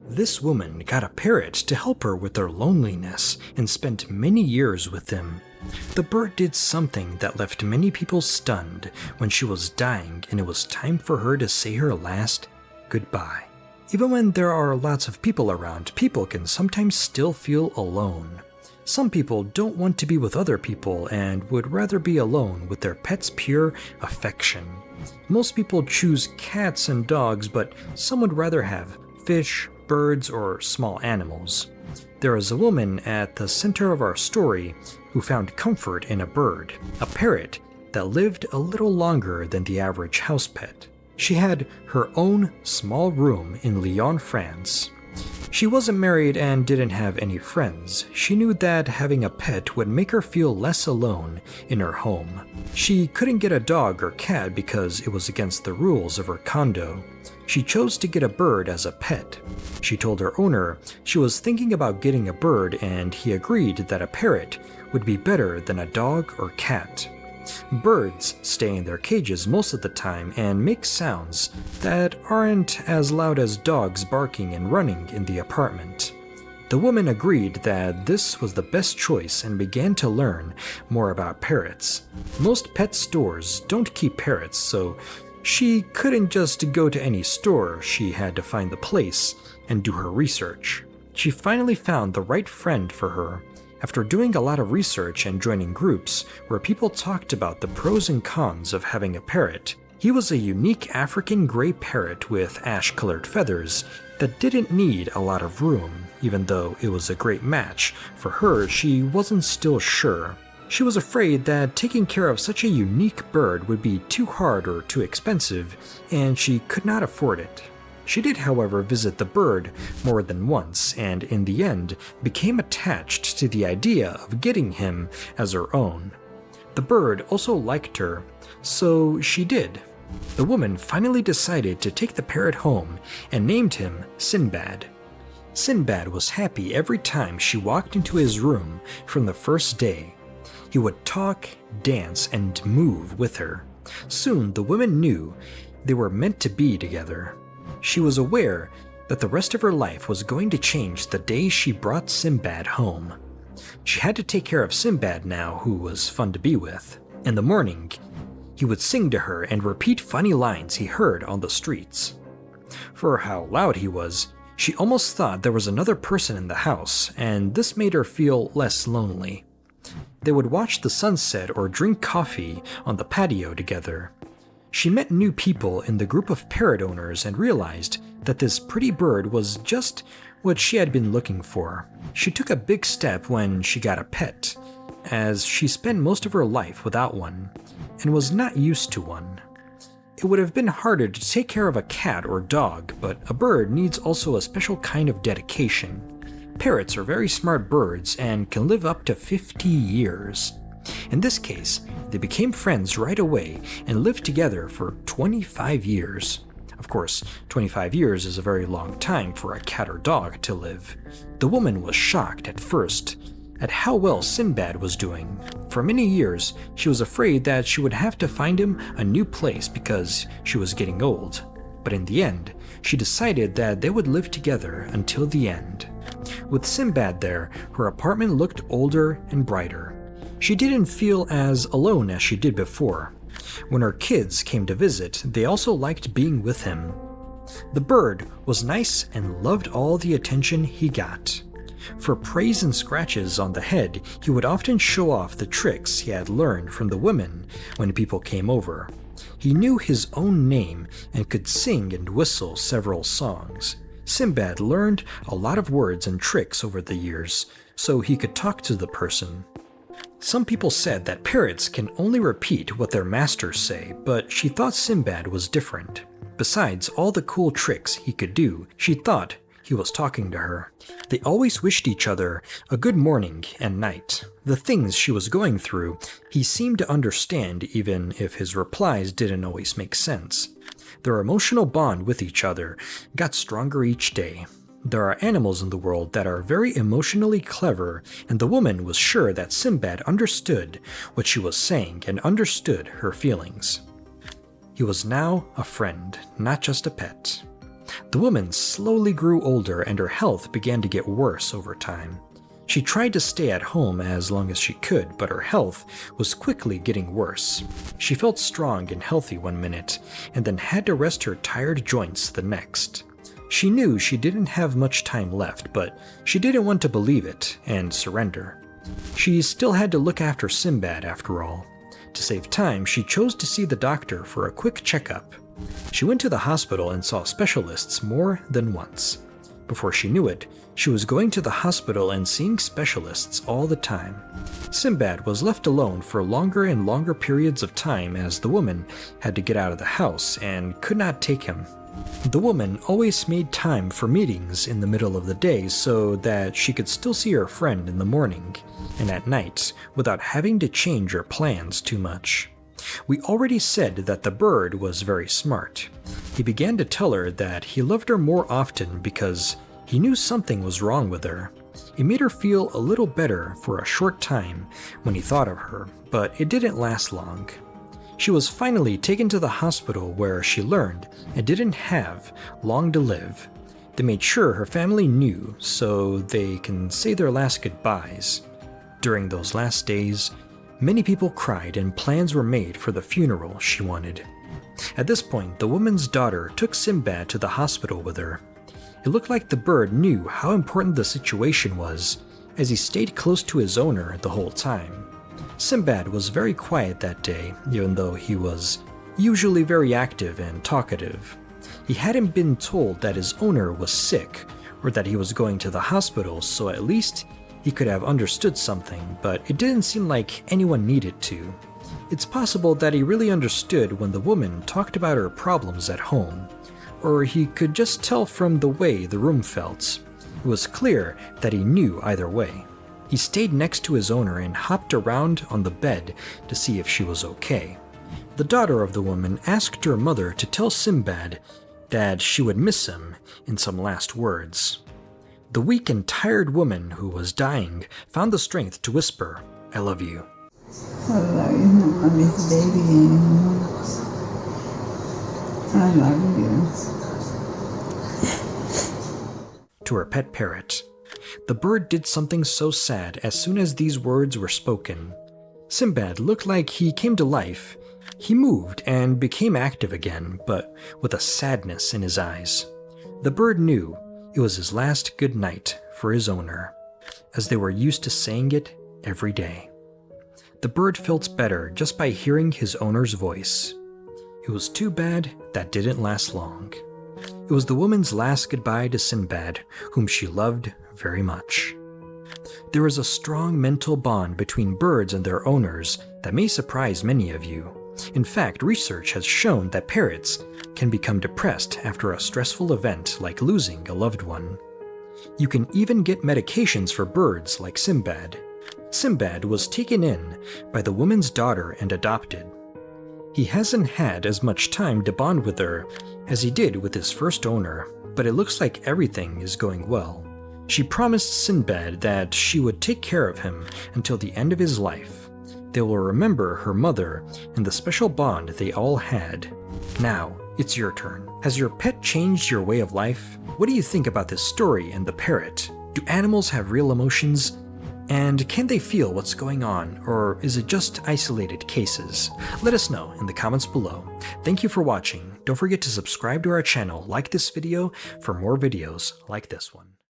This woman got a parrot to help her with her loneliness and spent many years with him. The bird did something that left many people stunned when she was dying and it was time for her to say her last goodbye. Even when there are lots of people around, people can sometimes still feel alone. Some people don't want to be with other people and would rather be alone with their pet's pure affection. Most people choose cats and dogs, but some would rather have fish, birds, or small animals. There is a woman at the center of our story who found comfort in a bird, a parrot that lived a little longer than the average house pet. She had her own small room in Lyon, France. She wasn't married and didn't have any friends. She knew that having a pet would make her feel less alone in her home. She couldn't get a dog or cat because it was against the rules of her condo. She chose to get a bird as a pet. She told her owner she was thinking about getting a bird and he agreed that a parrot would be better than a dog or cat. Birds stay in their cages most of the time and make sounds that aren't as loud as dogs barking and running in the apartment. The woman agreed that this was the best choice and began to learn more about parrots. Most pet stores don't keep parrots, so she couldn't just go to any store. She had to find the place and do her research. She finally found the right friend for her. After doing a lot of research and joining groups where people talked about the pros and cons of having a parrot, he was a unique African gray parrot with ash-colored feathers that didn't need a lot of room. Even though it was a great match for her, she wasn't still sure. She was afraid that taking care of such a unique bird would be too hard or too expensive, and she could not afford it. She did, however, visit the bird more than once, and in the end became attached to the idea of getting him as her own. The bird also liked her, so she did. The woman finally decided to take the parrot home and named him Sinbad. Sinbad was happy every time she walked into his room from the first day. He would talk, dance, and move with her. Soon the women knew they were meant to be together. She was aware that the rest of her life was going to change the day she brought Sinbad home. She had to take care of Sinbad now, who was fun to be with. In the morning, he would sing to her and repeat funny lines he heard on the streets. For how loud he was, she almost thought there was another person in the house, and this made her feel less lonely. They would watch the sunset or drink coffee on the patio together. She met new people in the group of parrot owners and realized that this pretty bird was just what she had been looking for. She took a big step when she got a pet, as she spent most of her life without one, and was not used to one. It would have been harder to take care of a cat or dog, but a bird needs also a special kind of dedication. Parrots are very smart birds and can live up to 50 years. In this case, they became friends right away and lived together for 25 years. Of course, 25 years is a very long time for a cat or dog to live. The woman was shocked at first at how well Sinbad was doing. For many years, she was afraid that she would have to find him a new place because she was getting old. But in the end, she decided that they would live together until the end. With Sinbad there, her apartment looked older and brighter. She didn't feel as alone as she did before. When her kids came to visit, they also liked being with him. The bird was nice and loved all the attention he got. For praise and scratches on the head, he would often show off the tricks he had learned from the women when people came over. He knew his own name and could sing and whistle several songs. Sinbad learned a lot of words and tricks over the years, so he could talk to the person. Some people said that parrots can only repeat what their masters say, but she thought Sinbad was different. Besides all the cool tricks he could do, she thought he was talking to her. They always wished each other a good morning and night. The things she was going through, he seemed to understand even if his replies didn't always make sense. Their emotional bond with each other got stronger each day. There are animals in the world that are very emotionally clever, and the woman was sure that Sinbad understood what she was saying and understood her feelings. He was now a friend, not just a pet. The woman slowly grew older and her health began to get worse over time. She tried to stay at home as long as she could, but her health was quickly getting worse. She felt strong and healthy one minute, and then had to rest her tired joints the next. She knew she didn't have much time left, but she didn't want to believe it and surrender. She still had to look after Sinbad after all. To save time, she chose to see the doctor for a quick checkup. She went to the hospital and saw specialists more than once. Before she knew it, she was going to the hospital and seeing specialists all the time. Sinbad was left alone for longer and longer periods of time as the woman had to get out of the house and could not take him. The woman always made time for meetings in the middle of the day so that she could still see her friend in the morning and at night without having to change her plans too much. We already said that the bird was very smart. He began to tell her that he loved her more often because he knew something was wrong with her. It made her feel a little better for a short time when he thought of her, but it didn't last long. She was finally taken to the hospital where she learned it didn't have long to live. They made sure her family knew so they can say their last goodbyes. During those last days, many people cried and plans were made for the funeral she wanted. At this point, the woman's daughter took Sinbad to the hospital with her. It looked like the bird knew how important the situation was, as he stayed close to his owner the whole time. Sinbad was very quiet that day, even though he was usually very active and talkative. He hadn't been told that his owner was sick or that he was going to the hospital, so at least he could have understood something, but it didn't seem like anyone needed to. It's possible that he really understood when the woman talked about her problems at home, or he could just tell from the way the room felt. It was clear that he knew either way. He stayed next to his owner and hopped around on the bed to see if she was okay. The daughter of the woman asked her mother to tell Sinbad that she would miss him in some last words. The weak and tired woman who was dying found the strength to whisper, "I love you." I love you, Mommy's baby. I love you. To her pet parrot. The bird did something so sad as soon as these words were spoken. Sinbad looked like he came to life. He moved and became active again, but with a sadness in his eyes. The bird knew it was his last good night for his owner, as they were used to saying it every day. The bird felt better just by hearing his owner's voice. It was too bad that didn't last long. It was the woman's last goodbye to Sinbad, whom she loved very much. There is a strong mental bond between birds and their owners that may surprise many of you. In fact, research has shown that parrots can become depressed after a stressful event like losing a loved one. You can even get medications for birds like Sinbad. Sinbad was taken in by the woman's daughter and adopted. He hasn't had as much time to bond with her as he did with his first owner, but it looks like everything is going well. She promised Sinbad that she would take care of him until the end of his life. They will remember her mother and the special bond they all had. Now, it's your turn. Has your pet changed your way of life? What do you think about this story and the parrot? Do animals have real emotions? And can they feel what's going on, or is it just isolated cases? Let us know in the comments below. Thank you for watching. Don't forget to subscribe to our channel, like this video for more videos like this one.